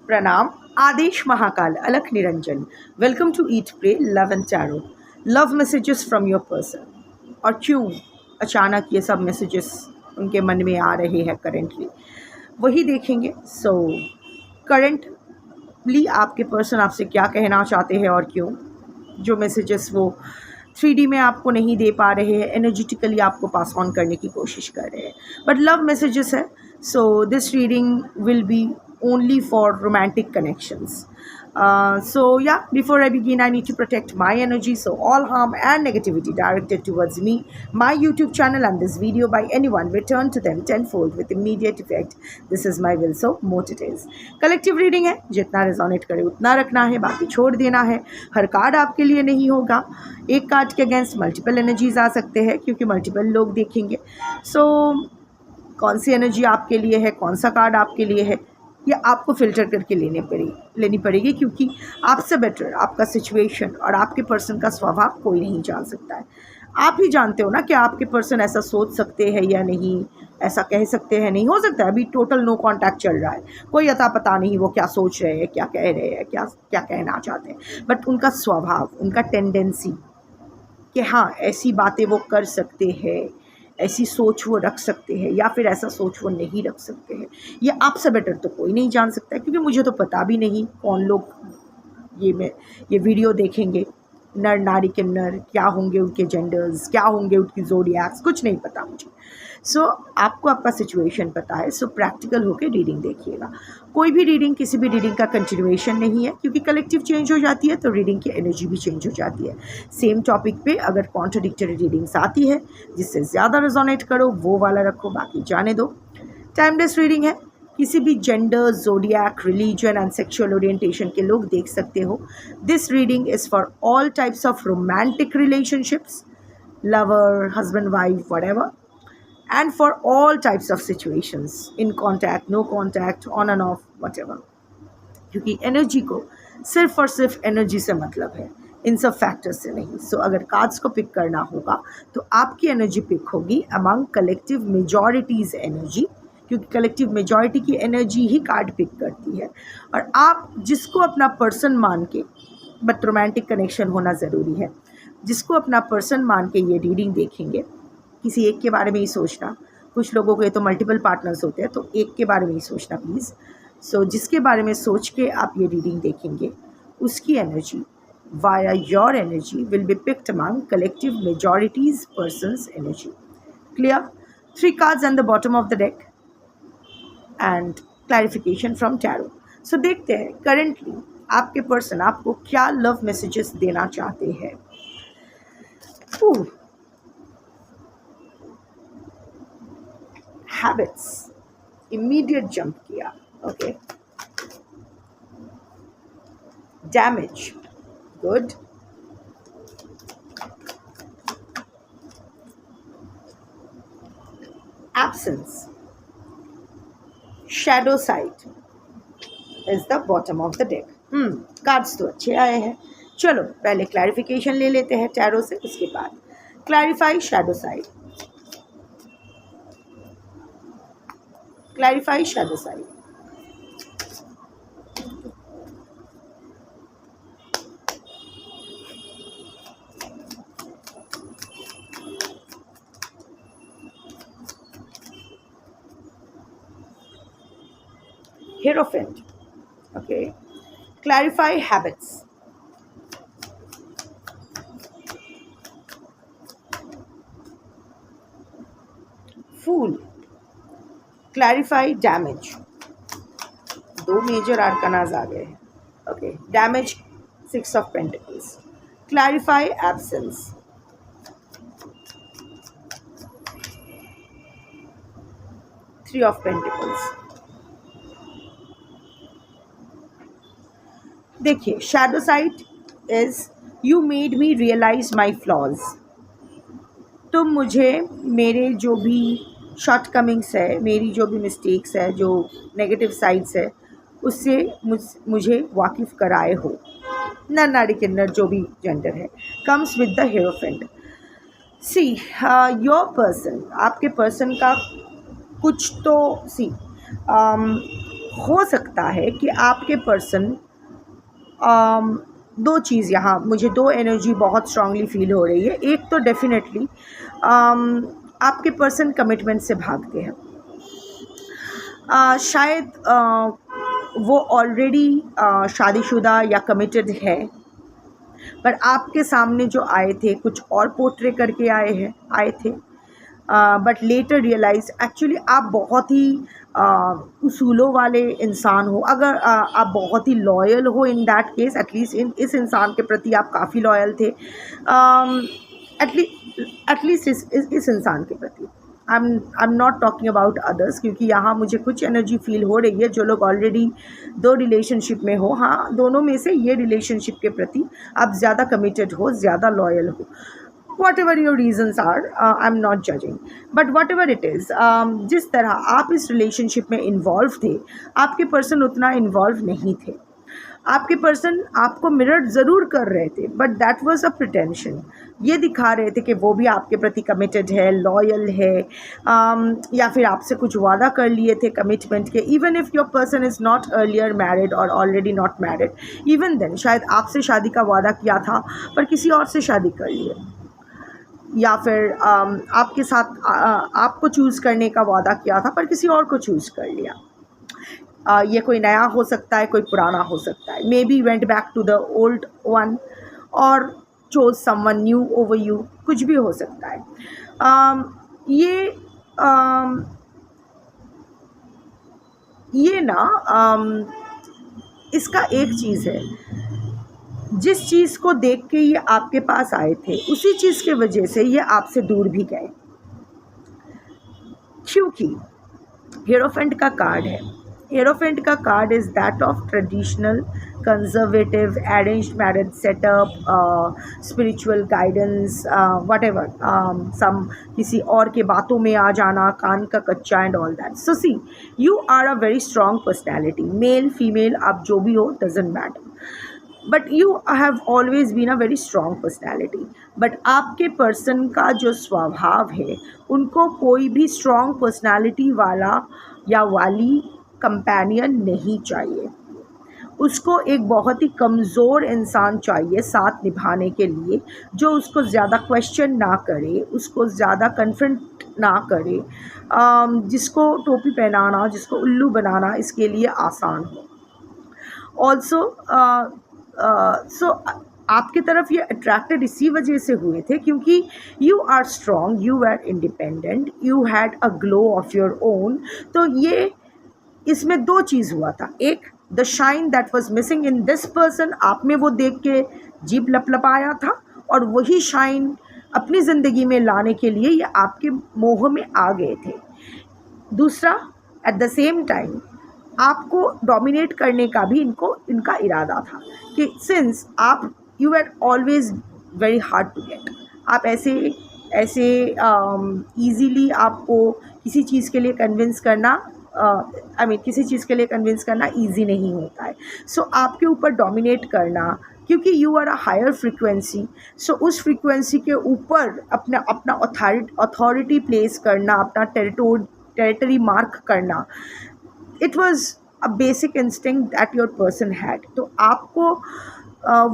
प्रणाम। आदेश Mahakal Alakh Niranjan. Welcome to eat pray love and tarot. Love messages from your person. और क्यों अचानक ये सब मैसेजेस उनके मन में आ रहे हैं करेंटली, वही देखेंगे। करंटली आपके पर्सन आपसे क्या कहना चाहते हैं और क्यों। जो मैसेजेस वो 3D में आपको नहीं दे पा रहे हैं, एनर्जेटिकली आपको पास ऑन करने की कोशिश कर रहे हैं, बट लव मैसेजेस है। So this reading will be only for romantic connections. So yeah, before I begin, I need to protect my energy. So all harm and negativity directed towards me, my YouTube channel and this video by anyone, return to them tenfold with immediate effect. This is my will. So mote it is. Collective reading है, जितना resonate करे उतना रखना है, बाकी छोड़ देना है। हर कार्ड आपके लिए नहीं होगा। एक कार्ड के अगेंस्ट मल्टीपल एनर्जीज आ सकते हैं क्योंकि मल्टीपल लोग देखेंगे। सो कौन सी एनर्जी आपके लिए है, कौन सा कार्ड आपके लिए है, ये आपको फ़िल्टर करके लेनी पड़ेगी क्योंकि आपसे बेटर आपका सिचुएशन और आपके पर्सन का स्वभाव कोई नहीं जान सकता है। आप ही जानते हो ना कि आपके पर्सन ऐसा सोच सकते हैं या नहीं, ऐसा कह सकते हैं नहीं। हो सकता है अभी टोटल नो कांटेक्ट चल रहा है, कोई अता पता नहीं वो क्या सोच रहे हैं, क्या कह रहे हैं, क्या क्या कहना चाहते हैं, बट उनका स्वभाव, उनका टेंडेंसी कि हाँ ऐसी बातें वो कर सकते हैं, ऐसी सोच वो रख सकते हैं या फिर ऐसा सोच वो नहीं रख सकते हैं, ये आपसे बेटर तो कोई नहीं जान सकता है। क्योंकि मुझे तो पता भी नहीं कौन लोग ये वीडियो देखेंगे। नर नारी के नर क्या होंगे, उनके जेंडर्स क्या होंगे, उनकी ज़ोडिएक्स कुछ नहीं पता मुझे। आपको आपका सिचुएशन पता है। प्रैक्टिकल होकर रीडिंग देखिएगा। कोई भी रीडिंग किसी भी रीडिंग का कंटिन्यूएशन नहीं है क्योंकि कलेक्टिव चेंज हो जाती है तो रीडिंग की एनर्जी भी चेंज हो जाती है। सेम टॉपिक पे अगर कॉन्ट्रडिक्टरी रीडिंग्स आती है, जिससे ज़्यादा रेजोनेट करो वो वाला रखो, बाकी जाने दो। टाइमलेस रीडिंग है, किसी भी gender, zodiac, religion and sexual orientation के लोग देख सकते हो। This reading is for all types of romantic relationships, lover, husband, wife, whatever, and for all types of situations, in contact, no contact, on and off, whatever. क्योंकि energy को सिर्फ और सिर्फ एनर्जी से मतलब है, इन सब फैक्टर्स से नहीं। अगर कार्ड्स को पिक करना होगा तो आपकी एनर्जी पिक होगी अमंग कलेक्टिव मेजॉरिटीज़ एनर्जी, क्योंकि कलेक्टिव मेजॉरिटी की एनर्जी ही कार्ड पिक करती है। और आप जिसको अपना पर्सन मान के, बट रोमांटिक कनेक्शन होना ज़रूरी है, जिसको अपना पर्सन मान के ये रीडिंग देखेंगे, किसी एक के बारे में ही सोचना। कुछ लोगों के तो मल्टीपल पार्टनर्स होते हैं, तो एक के बारे में ही सोचना प्लीज़। जिसके बारे में सोच के आप ये रीडिंग देखेंगे, उसकी energy via your energy will be picked among collective majorities persons energy. Clear? 3 cards and the bottom of the deck and clarification from tarot. देखते हैं करेंटली आपके पर्सन आपको क्या लव मैसेजेस देना चाहते हैं। हैबिट्स इमीडिएट जंप किया। Okay, damage good, absence, shadow side is the bottom of the deck. Cards तो अच्छे आए हैं। चलो पहले क्लैरिफिकेशन ले लेते हैं टैरो से, उसके बाद clarify shadow side. Clarify shadow side. Hierophant. Okay. Clarify habits. Fool. Clarify damage. 2 major arcanas आ गए हैं। Okay, damage 6 of pentacles. Clarify absence. Three of pentacles. देखिए, shadow side is you made me realise my flaws. तुम मुझे मेरे जो भी short Cummings है, मेरी जो भी मिस्टेक्स है, जो नेगेटिव साइड्स है, उससे मुझे वाकिफ़ कराए हो। नर नारी किन्नर जो भी जेंडर है, comes with the hierophant. See your person, आपके पर्सन का कुछ तो हो सकता है कि आपके पर्सन दो चीज़, यहाँ मुझे दो एनर्जी बहुत स्ट्रांगली फील हो रही है। एक तो डेफिनेटली आपके पर्सन कमिटमेंट से भागते हैं। शायद वो ऑलरेडी शादीशुदा या कमिटेड है, पर आपके सामने जो आए थे कुछ और पोर्ट्रे करके आए थे, बट लेटर रियलाइज एक्चुअली आप बहुत ही उसूलों वाले इंसान हो। अगर आप बहुत ही लॉयल हो इन दैट केस, एटलीस्ट इस इंसान के प्रति आप काफ़ी लॉयल थे, एटलीस्ट इस इंसान के प्रति। I am not talking about others, क्योंकि यहाँ मुझे कुछ एनर्जी फील हो रही है जो लोग ऑलरेडी दो रिलेशनशिप में हो। हाँ, दोनों में से ये रिलेशनशिप के प्रति आप ज़्यादा कमिटेड हो, ज़्यादा लॉयल हो। whatever your reasons are, I'm not judging, but whatever it is, जिस तरह आप इस रिलेशनशिप में इन्वॉल्व थे, आपके पर्सन उतना इन्वॉल्व नहीं थे। आपके पर्सन आपको मिरर ज़रूर कर रहे थे, but that was a pretension. ये दिखा रहे थे कि वो भी आपके प्रति कमिटेड है, लॉयल है, या फिर आपसे कुछ वादा कर लिए थे कमिटमेंट के। Even if your person is not earlier married और already not married, even then शायद आपसे शादी का वादा किया था पर किसी और से शादी कर लिए, या फिर आपके साथ आपको चूज़ करने का वादा किया था पर किसी और को चूज़ कर लिया। ये कोई नया हो सकता है, कोई पुराना हो सकता है। Maybe went back to the old one और chose someone new over you, कुछ भी हो सकता है। ये ना इसका एक चीज़ है, जिस चीज़ को देख के ये आपके पास आए थे उसी चीज़ के वजह से ये आपसे दूर भी गए, क्योंकि हीरोफेंट का कार्ड है। हीरोफेंट का card is that of traditional, conservative, arranged marriage setup, spiritual guidance, whatever, some किसी और के बातों में आ जाना, कान का कच्चा and all that. So see, you are a very strong personality, male female आप जो भी हो, doesn't matter, but you have always been a very strong personality. But आपके पर्सन का जो स्वभाव है, उनको कोई भी स्ट्रॉन्ग पर्सनैलिटी वाला या वाली कंपेनियन नहीं चाहिए। उसको एक बहुत ही कमज़ोर इंसान चाहिए साथ निभाने के लिए, जो उसको ज़्यादा क्वेश्चन ना करे, उसको ज़्यादा कन्फ्रंट ना करे, जिसको टोपी पहनाना, जिसको उल्लू बनाना इसके लिए आसान हो। ऑल्सो सो आपकी तरफ ये अट्रैक्टेड इसी वजह से हुए थे क्योंकि you are strong, you are independent, you had a glow of your own. तो ये इसमें दो चीज़ हुआ था, एक the shine that was missing in this person, आप में वो देख के जीभ लपलपाया था, और वही शाइन अपनी ज़िंदगी में लाने के लिए ये आपके मोह में आ गए थे। दूसरा, एट द सेम टाइम आपको डोमिनेट करने का भी इनका इरादा था कि सिंस आप you are always very hard to get, आप ऐसे ईजीली आपको किसी चीज़ के लिए कन्विंस करना किसी चीज़ के लिए कन्विंस करना ईजी नहीं होता है। सो आपके ऊपर डोमिनेट करना, क्योंकि you are a higher frequency, so उस फ्रीक्वेंसी के ऊपर अपना अथॉरिटी प्लेस करना, अपना टेरिटरी मार्क करना, it was a basic instinct that your person had. तो आपको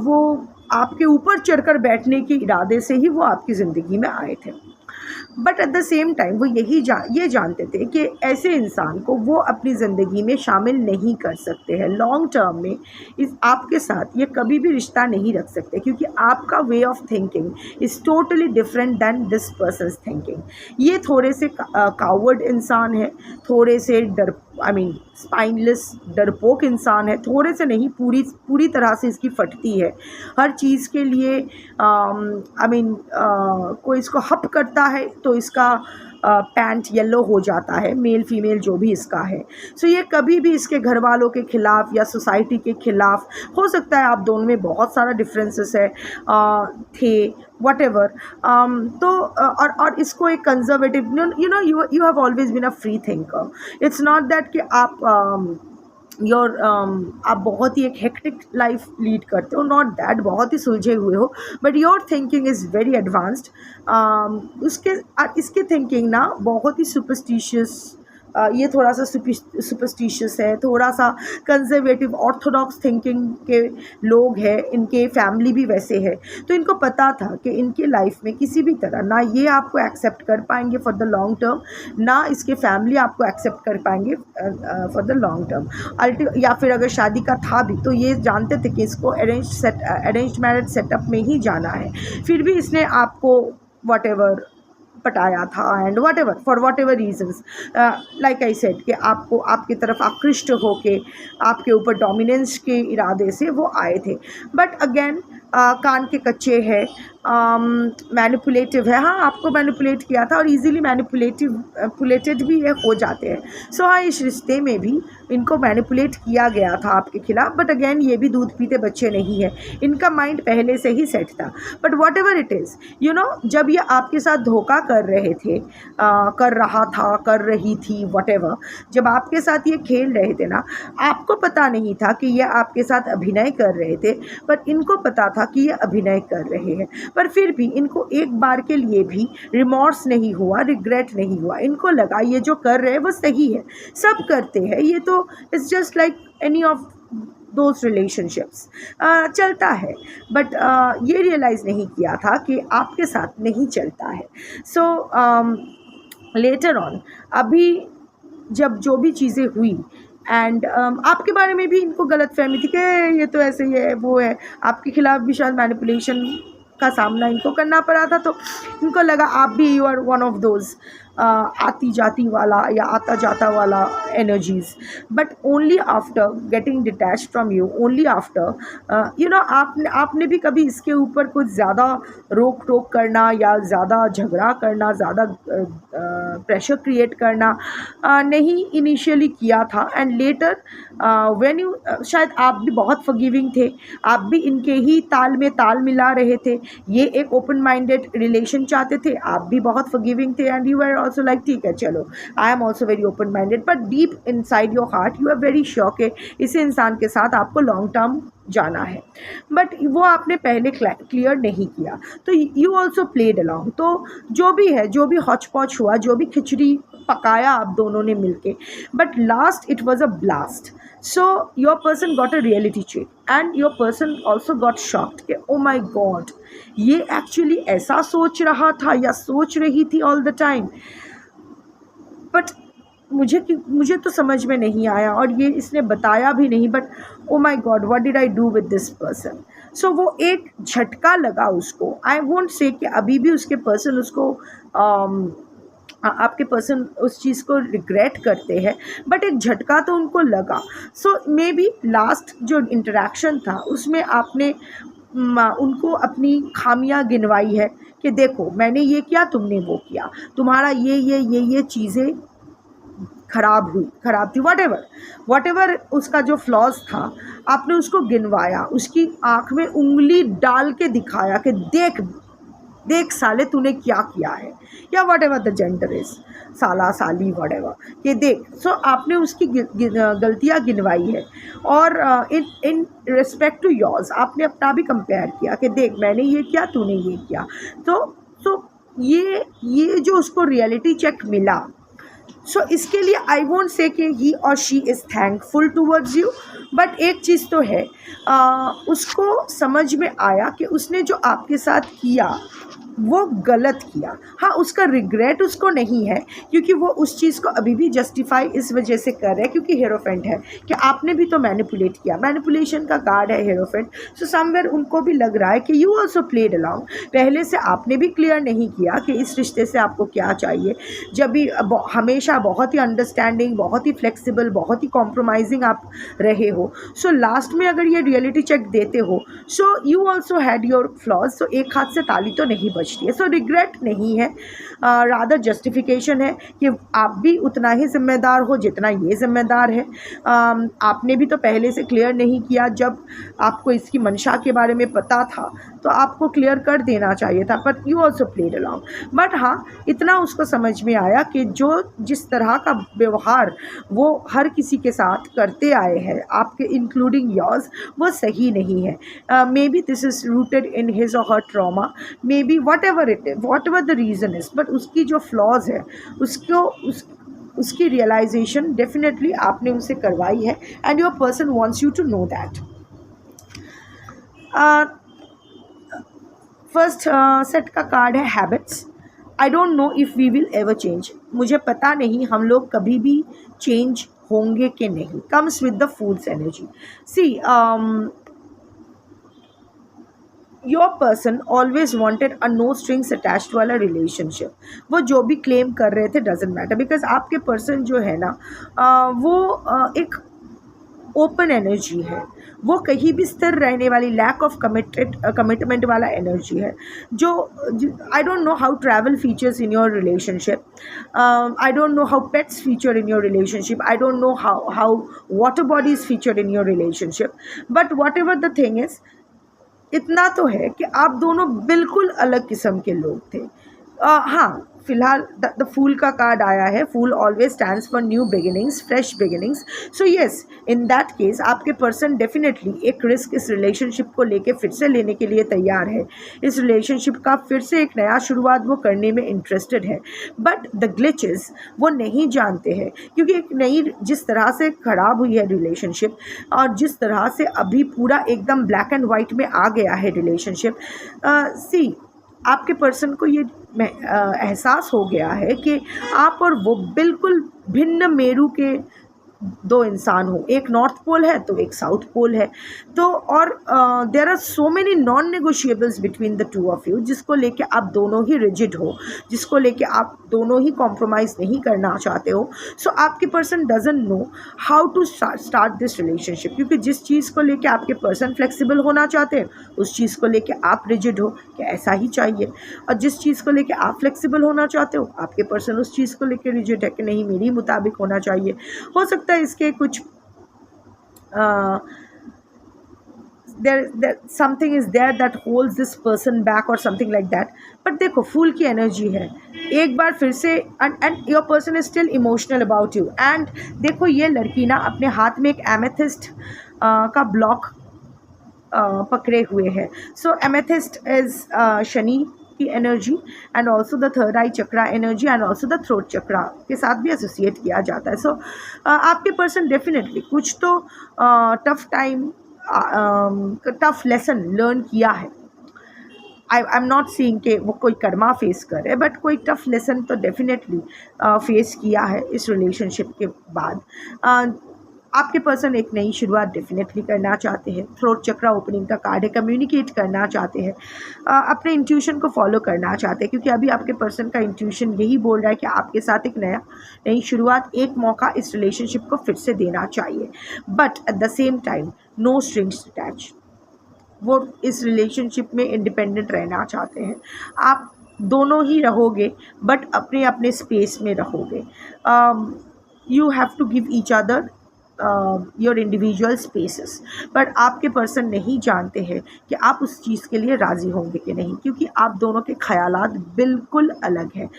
वो आपके ऊपर चढ़कर बैठने के इरादे से ही वो आपकी ज़िंदगी में आए थे। But at the same time वो ये जानते थे कि ऐसे इंसान को वो अपनी ज़िंदगी में शामिल नहीं कर सकते हैं लॉन्ग टर्म में। आपके साथ ये कभी भी रिश्ता नहीं रख सकते, क्योंकि आपका way of thinking is totally different than this persons thinking. ये थोड़े से कावर्ड इंसान है, थोड़े से स्पाइनलेस डरपोक इंसान है, थोड़े से नहीं, पूरी तरह से इसकी फटती है हर चीज़ के लिए। कोई इसको हप करता है तो इसका पैंट येलो हो जाता है, मेल फीमेल जो भी इसका है। सो ये कभी भी इसके घर वालों के ख़िलाफ़ या सोसाइटी के ख़िलाफ़, हो सकता है आप दोनों में बहुत सारा डिफरेंसेस है थे, व्हाटएवर, तो और इसको एक conservative, you have always been a free thinker. It's not that कि आप आप बहुत ही एक हेक्टिक लाइफ लीड करते हो, नॉट दैट, बहुत ही सुलझे हुए हो, but your thinking is very advanced. इसके थिंकिंग ना बहुत ही सुपरस्टिशियस, ये थोड़ा सा सुपरस्टिशियस है, थोड़ा सा कंजर्वेटिव ऑर्थोडॉक्स थिंकिंग के लोग हैं, इनके फैमिली भी वैसे है। तो इनको पता था कि इनके लाइफ में किसी भी तरह ना ये आपको एक्सेप्ट कर पाएंगे फॉर द लॉन्ग टर्म, ना इसके फैमिली आपको एक्सेप्ट कर पाएंगे फॉर द लॉन्ग टर्म। या फिर अगर शादी का था भी तो ये जानते थे कि इसको अरेंज मैरिज सेटअप में ही जाना है, फिर भी इसने आपको वट एवर पटाया था and whatever for whatever reasons, like I said कि आपको आपकी तरफ आकृष्ट होके आपके ऊपर डोमिनेंस के इरादे से वो आए थे। बट अगेन कान के कच्चे है, मैनिपुलेटिव है। हाँ, आपको मैनिपुलेट किया था और इजीली मैनिपुलेटेड भी ये हो जाते हैं। सो हाँ, इस रिश्ते में भी इनको मैनिपुलेट किया गया था आपके खिलाफ। बट अगेन ये भी दूध पीते बच्चे नहीं है, इनका माइंड पहले से ही सेट था। But what ever it is, you know, जब ये आपके साथ धोखा कर रहे थे, कर रहा था, कर रही थी, वॉट एवर, जब आपके साथ ये खेल रहे थे ना, आपको पता नहीं था कि ये आपके साथ अभिनय कर रहे थे, पर इनको पता था कि ये अभिनय कर रहे हैं। पर फिर भी इनको एक बार के लिए भी रिमॉर्स नहीं हुआ, रिग्रेट नहीं हुआ। इनको लगा ये जो कर रहे हैं वो सही है, सब करते हैं, ये तो it's just like any of those relationships, चलता है। बट ये रियलाइज़ नहीं किया था कि आपके साथ नहीं चलता है। सो लेटर ऑन, अभी जब जो भी चीज़ें हुई एंड आपके बारे में भी इनको गलतफहमी थी कि ये तो ऐसे ही है, वो है, आपके खिलाफ भी शायद मैनिपुलेशन का सामना इनको करना पड़ा था। तो इनको लगा आप भी you are one of those आती जाती वाला या आता जाता वाला energies. But only after getting detach from you, only after you know, आपने भी कभी इसके ऊपर कुछ ज़्यादा रोक टोक करना या ज़्यादा झगड़ा करना, ज़्यादा प्रेशर क्रिएट करना नहीं इनिशियली किया था। एंड लेटर व्हेन यू, शायद आप भी बहुत फॉरगिविंग थे, आप भी इनके ही ताल में ताल मिला रहे थे। ये एक ओपन माइंडेड रिलेशन चाहते थे, आप भी बहुत फॉरगिविंग थे and you are also like ठीक है चलो, I am also very open minded. But deep inside your heart you are very sure कि इस इंसान के साथ आपको लॉन्ग टर्म जाना है। बट वो आपने पहले क्लियर नहीं किया, तो यू ऑल्सो प्लेड अलॉन्ग। तो जो भी है, जो भी हौच पौच हुआ, जो भी खिचड़ी पकाया आप दोनों ने मिलके, but last it was a blast. So your person got a reality check and your person also got shocked कि ओ माई गॉड, ये एक्चुअली ऐसा सोच रहा था या सोच रही थी ऑल द टाइम। बट मुझे तो समझ में नहीं आया और ये इसने बताया भी नहीं। But oh my god, what did I do with this person. So वो एक झटका लगा उसको। आई वोंट से कि अभी भी उसके पर्सन उसको आपके पर्सन उस चीज़ को रिग्रेट करते हैं, बट एक झटका तो उनको लगा। सो मे बी लास्ट जो इंटरेक्शन था उसमें आपने उनको अपनी खामियां गिनवाई है कि देखो मैंने ये किया, तुमने वो किया, तुम्हारा ये चीज़ें ख़राब थी, वट एवर उसका जो फ्लॉज था आपने उसको गिनवाया, उसकी आँख में उंगली डाल के दिखाया कि देख साले तूने क्या किया है, या what ever the gender is, साला साली वट एवर, ये देख। सो आपने उसकी गलतियाँ गिनवाई है और इन रिस्पेक्ट टू योर्स आपने अपना भी कंपेयर किया कि देख मैंने ये किया, तूने ये किया। तो ये जो उसको रियलिटी चेक मिला, सो इसके लिए आई वोंट से कि ही और she is thankful towards you. But एक चीज़ तो है, उसको समझ में आया कि उसने जो आपके साथ किया वो गलत किया। हाँ, उसका रिग्रेट उसको नहीं है, क्योंकि वो उस चीज़ को अभी भी जस्टिफाई इस वजह से कर रहे हैं क्योंकि हेरोफेंट है कि आपने भी तो मैनिपुलेट किया, मैनिपुलेशन का कार्ड है हेरोफेंट। सो समवेयर उनको भी लग रहा है कि यू ऑल्सो प्लेड अलाउंग। पहले से आपने भी क्लियर नहीं किया कि इस रिश्ते से आपको क्या चाहिए, जब भी हमेशा बहुत ही अंडरस्टैंडिंग, बहुत ही फ्लेक्सिबल, बहुत ही कॉम्प्रोमाइजिंग आप रहे हो। सो लास्ट में अगर ये रियलिटी चेक देते हो, so you also had your flaws. So एक हाथ से ताली तो नहीं बचती है। सो रिग्रेट नहीं है, रादर जस्टिफिकेशन है कि आप भी उतना ही जिम्मेदार हो जितना ये जिम्मेदार है। आपने भी तो पहले से क्लियर नहीं किया, जब आपको इसकी मंशा के बारे में पता था तो आपको क्लियर कर देना चाहिए था, but you also played along. But हाँ, इतना उसको समझ में आया कि जो जिस तरह का व्यवहार वो हर किसी के साथ करते आए हैं, आपके इंक्लूडिंग योर्स, वो सही नहीं है। Maybe this is rooted in his और her trauma, maybe whatever it is, whatever the reason is, but उसकी जो फ्लॉज है उसको उसकी रियलाइजेशन डेफिनेटली आपने उनसे करवाई है and your person wants you to know that. First set का कार्ड है habits. I don't know if we will ever change. मुझे पता नहीं हम लोग कभी भी चेंज होंगे कि नहीं. Comes with the fools energy. See your person always wanted a no strings attached वाला रिलेशनशिप. वो जो भी क्लेम कर रहे थे डजेंट मैटर, बिकॉज आपके पर्सन जो है ना वो एक ओपन एनर्जी है. वो कहीं भी स्थिर रहने वाली, लैक ऑफ कमिटमेंट वाला एनर्जी है. जो आई don't know how travel features in your relationship. I don't know how pets feature in your relationship. I don't know how water bodies feature in your relationship. But what ever the thing is, इतना तो है कि आप दोनों बिल्कुल अलग किस्म के लोग थे. हाँ, फिलहाल द फूल का कार्ड आया है. Fool always stands for new beginnings, fresh beginnings. So yes, in that case आपके पर्सन डेफिनेटली एक रिस्क इस रिलेशनशिप को लेके फिर से लेने के लिए तैयार है. इस रिलेशनशिप का फिर से एक नया शुरुआत वो करने में इंटरेस्टेड है. बट द ग्लिचेस वो नहीं जानते हैं, क्योंकि एक नई जिस तरह से ख़राब हुई है रिलेशनशिप और जिस तरह से अभी पूरा एकदम ब्लैक एंड वाइट में आ गया है रिलेशनशिप. सी, आपके पर्सन को ये एहसास हो गया है कि आप और वो बिल्कुल भिन्न मेरू के दो इंसान हो. एक नॉर्थ पोल है तो एक साउथ पोल है. तो और there are so many non negotiables between the two of you, जिसको लेके आप दोनों ही रिजिड हो, जिसको लेके आप दोनों ही कॉम्प्रोमाइज़ नहीं करना चाहते हो. सो आपके person doesn't know how to start this relationship, क्योंकि जिस चीज़ को लेके आपके पर्सन फ्लेक्सिबल होना चाहते हैं उस चीज़ को लेके आप रिजिड हो कि ऐसा ही चाहिए, और जिस चीज़ को लेके आप फ्लेक्सिबल होना चाहते हो आपके पर्सन उस चीज़ को लेके रिजिड है कि नहीं, मेरी मुताबिक होना चाहिए. हो सकता है इसके कुछ there something is there that holds this person back or something like that. but देखो, फूल की एनर्जी है एक बार फिर से, and your person is still emotional about you. and देखो, ये लड़की ना अपने हाथ में एक एमेथिस्ट का ब्लॉक पकड़े हुए है. सो एमेथिस्ट इज शनि की energy and also the third eye chakra energy and also the throat chakra के साथ भी एसोसिएट किया जाता है. सो आपके पर्सन डेफिनेटली कुछ तो tough time, tough lesson learn किया है. आई एम नॉट सीइंग कि वो कोई कर्मा फेस करे, बट कोई टफ लेसन तो डेफिनेटली फेस किया है इस रिलेशनशिप के बाद. आपके पर्सन एक नई शुरुआत डेफिनेटली करना चाहते हैं. थ्रोट चक्रा ओपनिंग का कार्ड है. कम्युनिकेट करना चाहते हैं, अपने इंट्यूशन को फॉलो करना चाहते हैं, क्योंकि अभी आपके पर्सन का इंट्यूशन यही बोल रहा है कि आपके साथ एक नई शुरुआत, एक मौका इस रिलेशनशिप को फिर से देना चाहिए. But at the same time no strings attach. वो इस रिलेशनशिप में इंडिपेंडेंट रहना चाहते हैं. आप दोनों ही रहोगे बट अपने अपने स्पेस में रहोगे. You have to give each other your individual spaces. But आपके पर्सन नहीं जानते हैं कि आप उस चीज़ के लिए राज़ी होंगे कि नहीं, क्योंकि आप दोनों के ख़यालात बिल्कुल अलग हैं.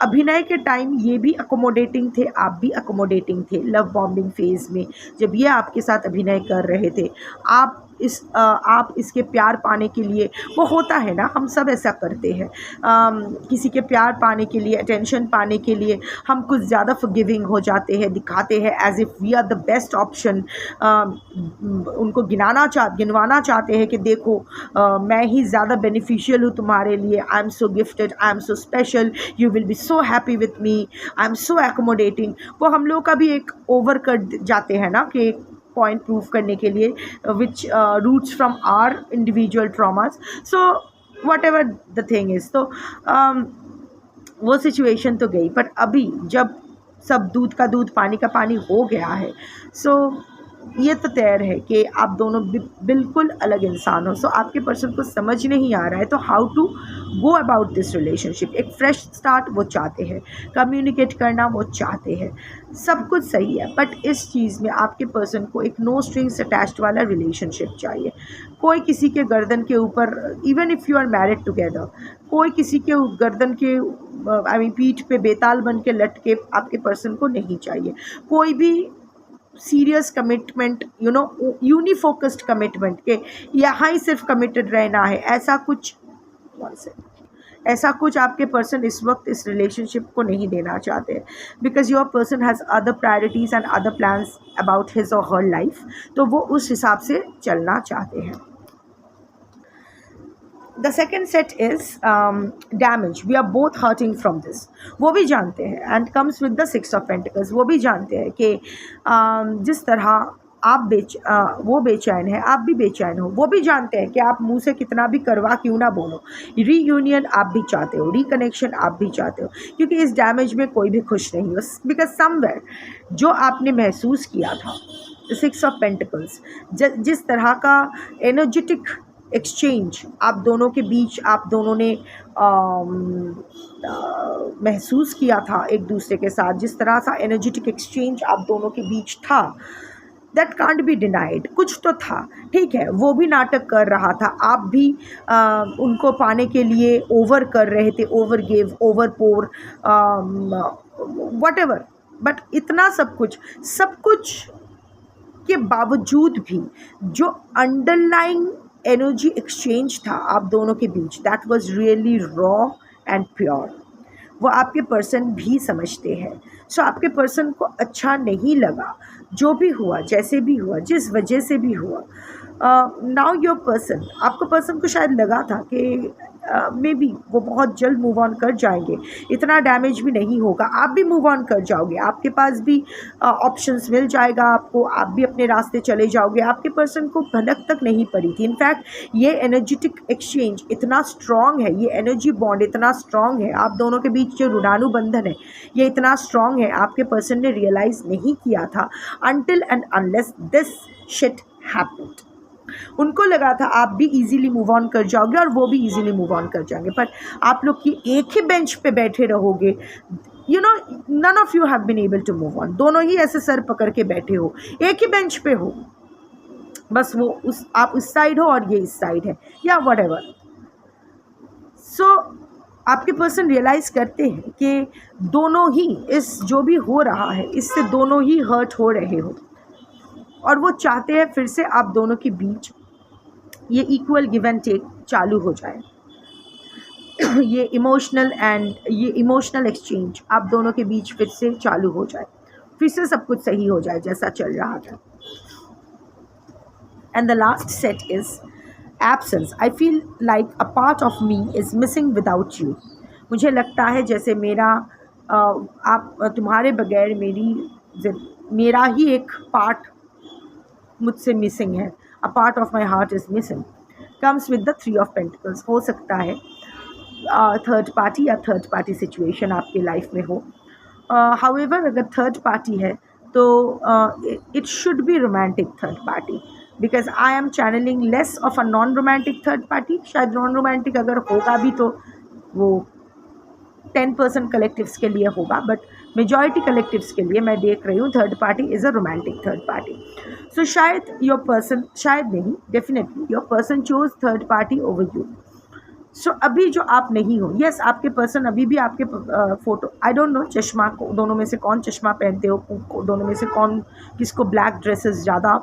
अभिनय के टाइम ये भी अकोमोडेटिंग थे, आप भी अकोमोडेटिंग थे. लव बॉम्बिंग फेज़ में जब ये आपके साथ अभिनय कर रहे थे, आप इसके प्यार पाने के लिए, वो होता है ना, हम सब ऐसा करते हैं. किसी के प्यार पाने के लिए, अटेंशन पाने के लिए हम कुछ ज़्यादा फॉरगिविंग हो जाते हैं, दिखाते हैं as if we are the best option. उनको गिनवाना चाहते हैं कि देखो मैं ही ज़्यादा बेनिफिशियल हूँ तुम्हारे लिए. I am so gifted, I am so special, you will be so happy with me, I am so accommodating. वो हम लोग का भी एक ओवर कर जाते हैं ना, कि पॉइंट प्रूव करने के लिए, which roots from our individual traumas. So whatever the thing is. तो वो सिचुएशन तो गई, बट अभी जब सब दूध का दूध पानी का पानी हो गया है, सो ये तो तय है कि आप दोनों बिल्कुल अलग इंसान हो. सो आपके पर्सन को समझ नहीं आ रहा है तो how to go about this relationship. एक फ्रेश स्टार्ट वो चाहते हैं, कम्युनिकेट करना वो चाहते हैं, सब कुछ सही है. बट इस चीज़ में आपके पर्सन को एक नो स्ट्रिंग्स अटैच्ड वाला रिलेशनशिप चाहिए. कोई किसी के गर्दन के ऊपर, even if you are married together, कोई किसी के गर्दन के पीठ पे बेताल बन के लटके आपके पर्सन को नहीं चाहिए. कोई भी सीरियस कमिटमेंट, यूनिफोकस्ड कमिटमेंट के यहाँ ही सिर्फ कमिटेड रहना है, ऐसा कुछ ऐसा कुछ आपके पर्सन इस वक्त इस रिलेशनशिप को नहीं देना चाहते, because your person has other priorities and other plans about his और हर लाइफ, तो वो उस हिसाब से चलना चाहते हैं. The second set is damage. We are both hurting from this. वो भी जानते हैं and comes with the 6 of pentacles. वो भी जानते हैं कि जिस तरह आप वो बेचैन है, आप भी बेचैन हो. वो भी जानते हैं कि आप मुंह से कितना भी करवा क्यों ना बोलो, रीयूनियन आप भी चाहते हो, रिकनेक्शन आप भी चाहते हो, क्योंकि इस डैमेज में कोई भी खुश नहीं हो. बिकॉज समवेयर जो आपने महसूस किया था 6 ऑफ पेंटिकल्स, जिस तरह का एनर्जेटिक एक्सचेंज आप दोनों के बीच आप दोनों ने महसूस किया था एक दूसरे के साथ, जिस तरह सा एनर्जेटिक एक्सचेंज आप दोनों के बीच था, दैट कांट बी डिनाइड. कुछ तो था, ठीक है, वो भी नाटक कर रहा था, आप भी उनको पाने के लिए ओवर कर रहे थे, over give, over pour, whatever. But इतना सब कुछ के बावजूद भी जो अंडरलाइंग एनर्जी एक्सचेंज था आप दोनों के बीच, that was really raw and pure. वो आपके पर्सन भी समझते हैं. सो आपके पर्सन को अच्छा नहीं लगा जो भी हुआ, जैसे भी हुआ, जिस वजह से भी हुआ. नाउ योर पर्सन, आपको पर्सन को शायद लगा था कि मे बी वो बहुत जल्द मूव ऑन कर जाएंगे, इतना डैमेज भी नहीं होगा, आप भी मूव ऑन कर जाओगे, आपके पास भी ऑप्शंस मिल जाएगा आपको, आप भी अपने रास्ते चले जाओगे. आपके पर्सन को भनक तक नहीं पड़ी थी. इनफैक्ट ये एनर्जेटिक एक्सचेंज इतना स्ट्रॉन्ग है, ये एनर्जी बॉन्ड इतना स्ट्रॉन्ग है, आप दोनों के बीच जो ऋणानुबंधन है ये इतना स्ट्रॉन्ग है, आपके पर्सन ने रियलाइज़ नहीं किया था until and unless this shit happened. उनको लगा था आप भी इजीली मूव ऑन कर जाओगे और वो भी इजीली मूव ऑन कर जाएंगे, पर आप लोग की एक ही बेंच पे बैठे रहोगे. You know, none of you have been able to move on. दोनों ही ऐसे सर पकड़ के बैठे हो, एक ही बेंच पे हो, बस वो आप उस साइड हो और ये इस साइड है, या वट एवर. सो आपके पर्सन रियलाइज़ करते हैं कि दोनों ही इस जो भी हो रहा है इससे दोनों ही हर्ट हो रहे हो, और वो चाहते हैं फिर से आप दोनों के बीच ये इक्वल गिव एंड टेक चालू हो जाए. ये इमोशनल एक्सचेंज आप दोनों के बीच फिर से चालू हो जाए, फिर से सब कुछ सही हो जाए जैसा चल रहा था. And the last set is absence. I feel like a part of me is missing without you. मुझे लगता है जैसे तुम्हारे बगैर मेरा ही एक पार्ट मुझसे मिसिंग है. A part of my heart is missing. Comes with the 3 of pentacles. हो सकता है थर्ड पार्टी या थर्ड पार्टी सिचुएशन आपके लाइफ में हो. हाउएवर अगर थर्ड पार्टी है तो it should be romantic third party, because I am channeling less of a non romantic third party. शायद नॉन रोमांटिक अगर होगा भी तो वो 10% कलेक्टिव्स के लिए होगा, बट मेजॉरिटी कलेक्टिव्स के लिए मैं देख रही हूँ third party is a romantic third party. So शायद योर पर्सन, शायद नहीं, definitely your person chose third party over you. So अभी जो आप नहीं हो, यस आपके पर्सन अभी भी आपके फ़ोटो, आई डोंट नो चश्मा को दोनों में से कौन चश्मा पहनते हो, दोनों में से कौन किसको ब्लैक ड्रेसेस ज़्यादा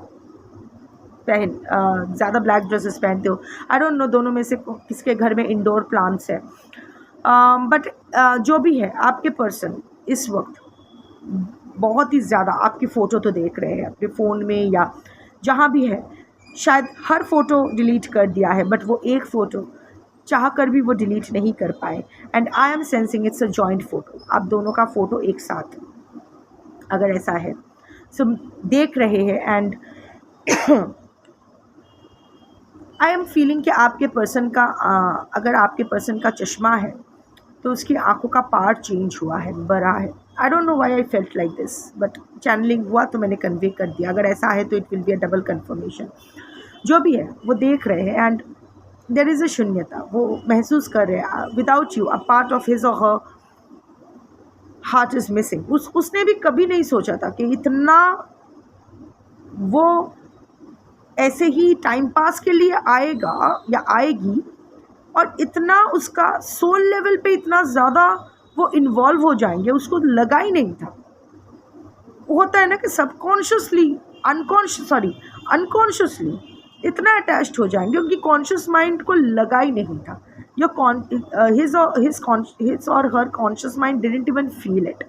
ब्लैक ड्रेसेस पहनते हो, आई डोंट नो दोनों में से किसके घर में इंडोर प्लांट्स है. बट जो भी है आपके पर्सन इस वक्त बहुत ही ज़्यादा आपकी फ़ोटो तो देख रहे हैं अपने फ़ोन में या जहाँ भी है. शायद हर फ़ोटो डिलीट कर दिया है, बट वो एक फ़ोटो चाह कर भी वो डिलीट नहीं कर पाए. And I am sensing it's a joint photo. आप दोनों का फ़ोटो एक साथ अगर ऐसा है सो देख रहे हैं. एंड आई एम फीलिंग कि आपके पर्सन का अगर आपके पर्सन का चश्मा है तो उसकी आंखों का पार्ट चेंज हुआ है, बड़ा है. I don't know why I felt like this, but channeling हुआ तो मैंने कन्वे कर दिया. अगर ऐसा है तो it will be a double confirmation. जो भी है वो देख रहे हैं एंड देयर इज़ अ शून्यता. वो महसूस कर रहे हैं without you a part of his और हर हार्ट इज़ मिसिंग. उसने भी कभी नहीं सोचा था कि इतना वो ऐसे ही टाइम पास के लिए आएगा या आएगी, और इतना उसका सोल लेवल पे इतना ज़्यादा वो इन्वॉल्व हो जाएंगे, उसको लगा ही नहीं था. होता है ना कि सबकॉन्शियसली अनकॉन्शियसली इतना अटैच्ड हो जाएंगे, उनकी कॉन्शियस माइंड को लगा ही नहीं था his or her conscious mind didn't even feel it.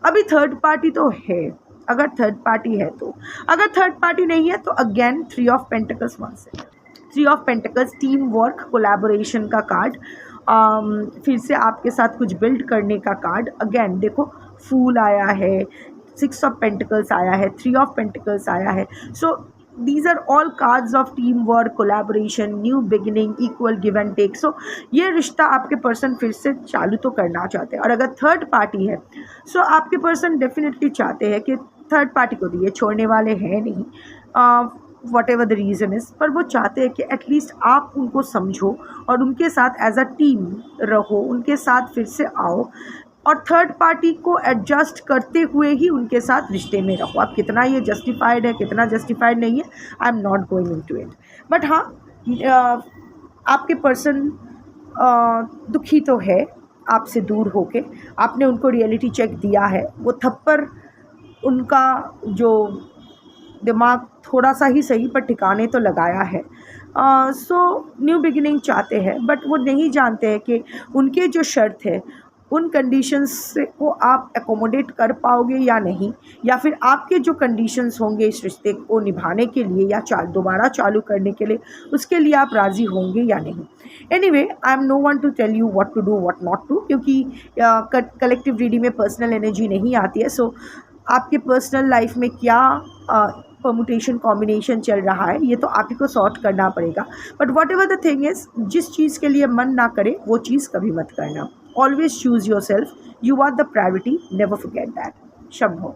अभी थर्ड पार्टी तो है, अगर थर्ड पार्टी है तो, अगर थर्ड पार्टी नहीं है तो अगेन 3 ऑफ पेंटिकल्स 1 से 3 of pentacles team work collaboration का कार्ड, फिर से आपके साथ कुछ बिल्ड करने का कार्ड। अगेन देखो फूल आया है, 6 ऑफ पेंटिकल्स आया है, 3 ऑफ पेंटिकल्स आया है। So these are all cards of team work, collaboration, new beginning, equal give and take. So ये रिश्ता आपके पर्सन फिर से चालू तो करना चाहते हैं। और अगर थर्ड पार्टी है सो आपके पर्सन डेफिनेटली चाहते हैं कि थर्ड पार्टी को तो ये छोड़ने वाले हैं नहीं, what ever the reason is, पर वो चाहते हैं कि एटलीस्ट आप उनको समझो और उनके साथ एज अ टीम रहो, उनके साथ फिर से आओ और थर्ड पार्टी को एडजस्ट करते हुए ही उनके साथ रिश्ते में रहो। अब कितना ये जस्टिफाइड है, कितना जस्टिफाइड नहीं है, I am not going into it. But हाँ, आपके पर्सन दुखी तो है आपसे दूर होके, आपने उनको रियलिटी चेक दिया है, वो थप्पड़ उनका जो दिमाग थोड़ा सा ही सही पर ठिकाने तो लगाया है। सो न्यू बिगिनिंग चाहते हैं, बट वो नहीं जानते हैं कि उनके जो शर्त है उन कंडीशंस को आप एकोमोडेट कर पाओगे या नहीं, या फिर आपके जो कंडीशंस होंगे इस रिश्ते को निभाने के लिए या दोबारा चालू करने के लिए, उसके लिए आप राज़ी होंगे या नहीं। Anyway, I am no one to tell you what to do what not to, क्योंकि कलेक्टिव रीडिंग में पर्सनल एनर्जी नहीं आती है। सो आपके पर्सनल लाइफ में क्या परमुटेशन कॉम्बिनेशन चल रहा है ये तो आप ही को सॉर्ट करना पड़ेगा। But what ever the thing is, जिस चीज़ के लिए मन ना करे वो चीज़ कभी मत करना। Always choose yourself. You are the priority. Never forget that. Shambho.